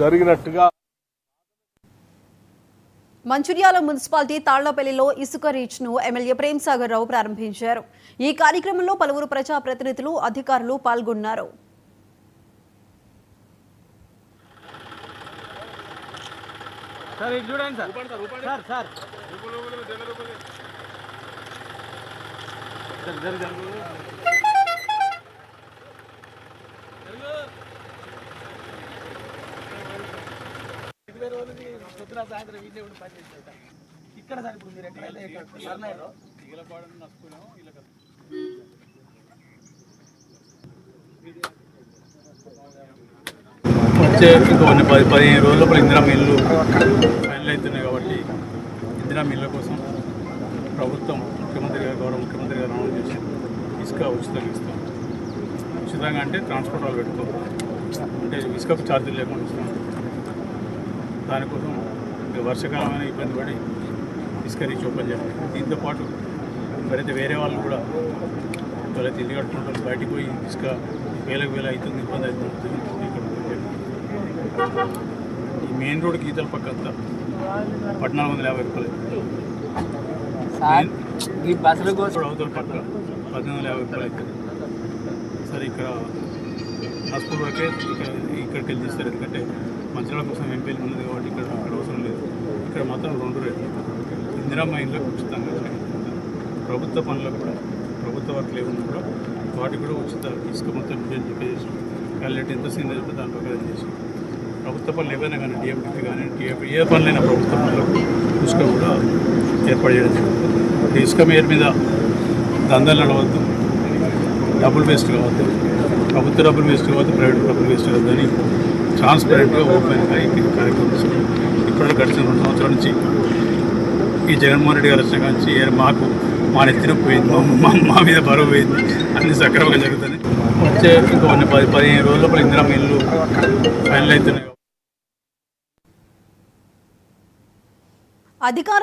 జరిగినట్టుగా మంచిర్యాల మున్సిపాలిటీ తాళ్లపల్లిలో ఇసుక రీచ్ ను ఎమ్మెల్యే ప్రేమ్ సాగర్ రావు ప్రారంభించారు. ఈ కార్యక్రమంలో పలువురు ప్రజాప్రతినిధులు, అధికారులు పాల్గొన్నారు. ఇక్కడ సార్ ఇప్పుడు మీరు ఎక్కడైతే వచ్చే కొన్ని 15 రోజుల లోపల ఇందిరా మిల్లు ఫైనల్ అవుతున్నాయి కాబట్టి ఇందిరా మిల్లు కోసం ప్రభుత్వం గౌరవ ముఖ్యమంత్రి గారు అనౌన్స్ చేసి ఇసుక ఉచితంగా ఇస్తాం. ఉచితంగా అంటే ట్రాన్స్పోర్ట్ వాళ్ళు పెట్టుకోవాలి, అంటే ఇసుక ఛార్జీలు లేకుండా ఇస్తాం. దానికోసం వర్షాకాలమైన ఇబ్బంది పడి ఇసుక రీచ్ ఓపెన్ చేయాలి. దీంతోపాటు ఎవరైతే వేరే వాళ్ళు కూడా ఎవరైతే ఇల్లు కట్టుకుంటారో బయటికి పోయి ఇసుక వేలకు అవుతుంది, ఇబ్బంది అవుతుంది. ఇక్కడ ఈ మెయిన్ రోడ్కి ఈతల పక్క అంతా 1450 రూపాయలు, అవతల పక్క 1850 రూపాయలు అవుతుంది. సరే ఇక్కడ నస్పూర్ వరకే ఇక్కడికి వెళ్ళి తీస్తారు, ఎందుకంటే మంచిర్యాల కోసం ఎంపీలు ఉన్నది కాబట్టి ఇక్కడ అవసరం లేదు. ఇక్కడ మాత్రం 2 రేట్లు. ఇందిరమ్మ ఇండ్లకు ఉచితంగా, ప్రభుత్వ పనులకు కూడా, ప్రభుత్వ వర్క్లు ఏమన్నా కూడా వాటికి కూడా ఉచిత ఇసుక మొత్తం పే చేసి క్యాలిటీ ఎంత సీనియర్ ఉంటే దాని ప్రకారం చేసి ప్రభుత్వ పనులు ఏవైనా కానీ డిఎంపీ కానీ టీఎఫీ ఏ పనులైనా ప్రభుత్వ పనులకు ఇసుక కూడా ఏర్పాటు చేయడం జరుగుతుంది. ఇసుక మీద దందాలు నడవద్దు, డబ్బులు వేస్ట్ కావద్దు, ప్రభుత్వ డబ్బులు వేస్ట్ కావద్దు, ప్రైవేట్ డబ్బులు వేస్ట్ కావద్దు అని ట్రాన్స్పరెంట్గా ఓపెన్గా ఈ కార్యక్రమం తీసుకున్నాం. ఇప్పటికే గడిచిన 2 సంవత్సరాల నుంచి ఈ జగన్మోహన్ రెడ్డి గారు వచ్చిన నుంచి మాకు మా నెత్తిన పోయింది, మా మీద బరువు పోయింది, అన్ని సక్రమంగా జరుగుతుంది. వచ్చే కొన్ని 15 రోజుల లోపల ఇందిరా మిల్లు ఫైనల్ అవుతున్నాయి. అధికారం